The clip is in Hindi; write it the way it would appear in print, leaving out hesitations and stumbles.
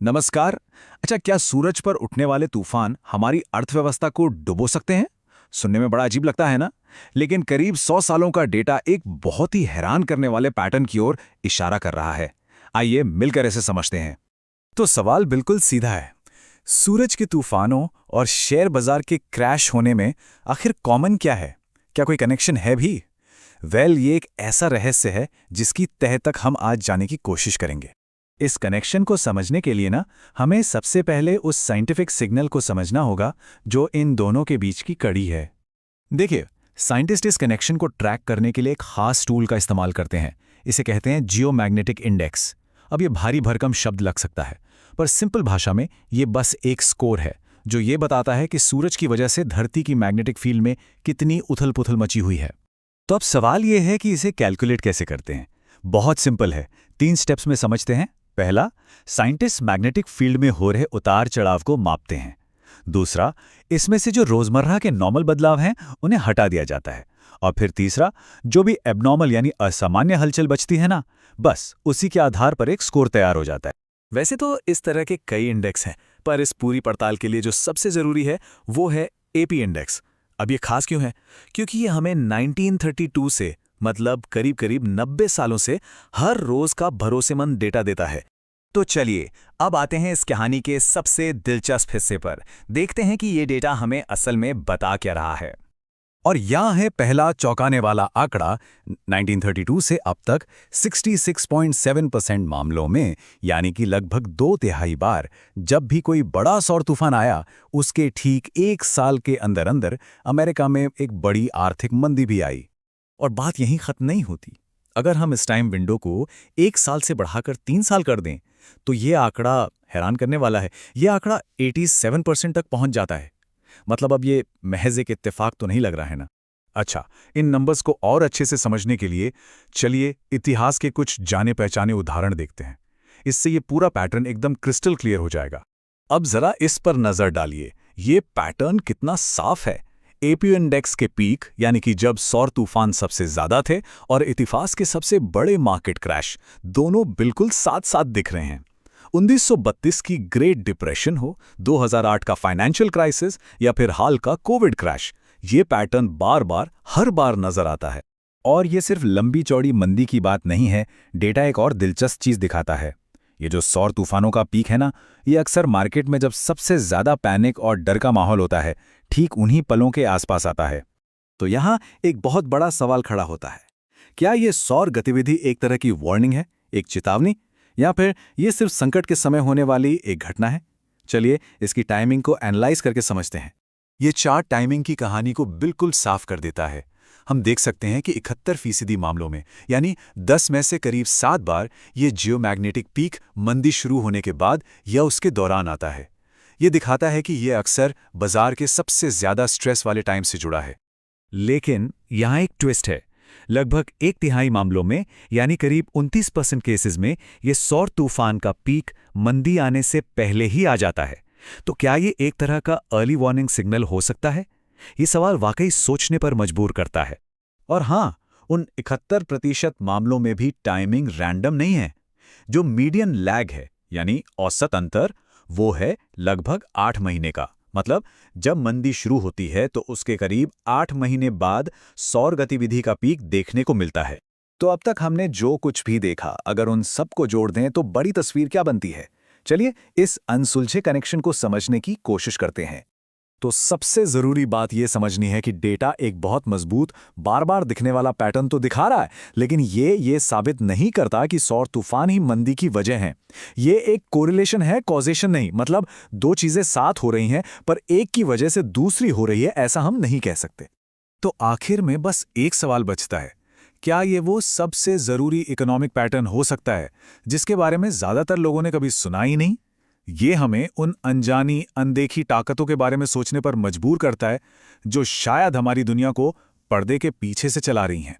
नमस्कार। अच्छा, क्या सूरज पर उठने वाले तूफान हमारी अर्थव्यवस्था को डुबो सकते हैं? सुनने में बड़ा अजीब लगता है ना? लेकिन करीब 100 सालों का डेटा एक बहुत ही हैरान करने वाले पैटर्न की ओर इशारा कर रहा है। आइए मिलकर इसे समझते हैं। तो सवाल बिल्कुल सीधा है। सूरज के तूफानों और शेयर बाजार के क्रैश होने में आखिर कॉमन क्या है? क्या कोई कनेक्शन है भी? ये एक ऐसा रहस्य है जिसकी तह तक हम आज जाने की कोशिश करेंगे। इस कनेक्शन को समझने के लिए हमें सबसे पहले उस साइंटिफिक सिग्नल को समझना होगा जो इन दोनों के बीच की कड़ी है। देखिए, साइंटिस्ट इस कनेक्शन को ट्रैक करने के लिए एक खास टूल का इस्तेमाल करते हैं। इसे कहते हैं जियोमैग्नेटिक इंडेक्स। अब ये भारी भरकम शब्द लग सकता है, पर सिंपल भाषा में ये बस एक स्कोर है जो ये बताता है कि सूरज की वजह से धरती की मैग्नेटिक फील्ड में कितनी उथल-पुथल मची हुई है। तो अब सवाल ये है कि इसे कैलकुलेट कैसे करते हैं। बहुत सिंपल है, 3 स्टेप्स में समझते हैं। पहला, साइंटिस्ट मैग्नेटिक फील्ड में हो रहे उतार चढ़ाव को मापते हैं। दूसरा, इसमें से जो रोजमर्रा के नॉर्मल बदलाव हैं उन्हें हटा दिया जाता है। और फिर तीसरा, जो भी एबनॉर्मल यानी असामान्य हलचल बचती है बस उसी के आधार पर एक स्कोर तैयार हो जाता है। वैसे तो इस तरह के कई इंडेक्स हैं, पर इस पूरी पड़ताल के लिए जो सबसे जरूरी है वो है एपी इंडेक्स। अब ये खास क्यों है? क्योंकि ये हमें 1932 से, मतलब करीब करीब 90 सालों से हर रोज का भरोसेमंद डेटा देता है। तो चलिए, अब आते हैं इस कहानी के सबसे दिलचस्प हिस्से पर। देखते हैं कि ये डेटा हमें असल में बता क्या रहा है। और यहाँ है पहला चौंकाने वाला आंकड़ा। 1932 से अब तक 66.7% मामलों में, यानी कि लगभग 2/3 बार, जब भी कोई बड़ा सौर तूफान आया, उसके ठीक 1 साल के अंदर अंदर अमेरिका में एक बड़ी आर्थिक मंदी भी आई। और बात यहीं खत्म नहीं होती। अगर हम इस टाइम विंडो को 1 साल से बढ़ाकर 3 साल कर दें, तो ये आंकड़ा हैरान करने वाला है। ये आंकड़ा 87% तक पहुंच जाता है। मतलब अब ये महज एक इत्तेफाक तो नहीं लग रहा है ना? अच्छा, इन नंबर्स को और अच्छे से समझने के लिए चलिए इतिहास के कुछ जाने पहचाने उदाहरण देखते हैं। इससे ये पूरा पैटर्न एकदम क्रिस्टल क्लियर हो जाएगा। अब जरा इस पर नजर डालिए। ये पैटर्न कितना साफ है। एपी इंडेक्स के पीक, यानी कि जब सौर तूफान सबसे ज्यादा थे, और इतिहास के सबसे बड़े मार्केट क्रैश, दोनों बिल्कुल साथ साथ दिख रहे हैं। 1932 की ग्रेट डिप्रेशन हो, 2008 का फाइनेंशियल क्राइसिस, या फिर हाल का कोविड क्रैश, ये पैटर्न बार बार हर बार नजर आता है। और ये सिर्फ लंबी चौड़ी मंदी की बात नहीं है। डेटा एक और दिलचस्प चीज दिखाता है। ये जो सौर तूफानों का पीक है ये अक्सर मार्केट में जब सबसे ज्यादा पैनिक और डर का माहौल होता है, ठीक उन्हीं पलों के आसपास आता है। तो यहाँ एक बहुत बड़ा सवाल खड़ा होता है। क्या ये सौर गतिविधि एक तरह की वार्निंग है, एक चेतावनी, या फिर ये सिर्फ संकट के समय होने वाली एक घटना है? चलिए इसकी टाइमिंग को एनालाइज करके समझते हैं। ये चार्ट टाइमिंग की कहानी को बिल्कुल साफ कर देता है। हम देख सकते हैं कि 71% मामलों में, यानी 10 में से करीब 7 बार, ये जियोमैग्नेटिक पीक मंदी शुरू होने के बाद या उसके दौरान आता है। ये दिखाता है कि ये अक्सर बाजार के सबसे ज्यादा स्ट्रेस वाले टाइम से जुड़ा है। लेकिन यहाँ एक ट्विस्ट है। लगभग 1/3 मामलों में, यानी करीब 29% केसेस में, ये सौर तूफान का पीक मंदी आने से पहले ही आ जाता है। तो क्या ये एक तरह का अर्ली वार्निंग सिग्नल हो सकता है? ये सवाल वाकई सोचने पर मजबूर करता है। और हाँ, उन 71% मामलों में भी टाइमिंग रैंडम नहीं है। जो मीडियन लैग है, यानी औसत अंतर, वो है लगभग 8 महीने का। मतलब जब मंदी शुरू होती है तो उसके करीब 8 महीने बाद सौर गतिविधि का पीक देखने को मिलता है। तो अब तक हमने जो कुछ भी देखा, अगर उन सबको जोड़ दें तो बड़ी तस्वीर क्या बनती है? चलिए इस अनसुलझे कनेक्शन को समझने की कोशिश करते हैं। तो सबसे जरूरी बात यह समझनी है कि डेटा एक बहुत मजबूत, बार बार दिखने वाला पैटर्न तो दिखा रहा है, लेकिन ये साबित नहीं करता कि सौर तूफान ही मंदी की वजह है। ये एक कोरिलेशन है, कॉजेशन नहीं। मतलब दो चीजें साथ हो रही हैं, पर एक की वजह से दूसरी हो रही है, ऐसा हम नहीं कह सकते। तो आखिर में बस एक सवाल बचता है। क्या ये वो सबसे जरूरी इकोनॉमिक पैटर्न हो सकता है जिसके बारे में ज्यादातर लोगों ने कभी सुना ही नहीं? ये हमें उन अनजानी, अनदेखी ताकतों के बारे में सोचने पर मजबूर करता है जो शायद हमारी दुनिया को पर्दे के पीछे से चला रही हैं।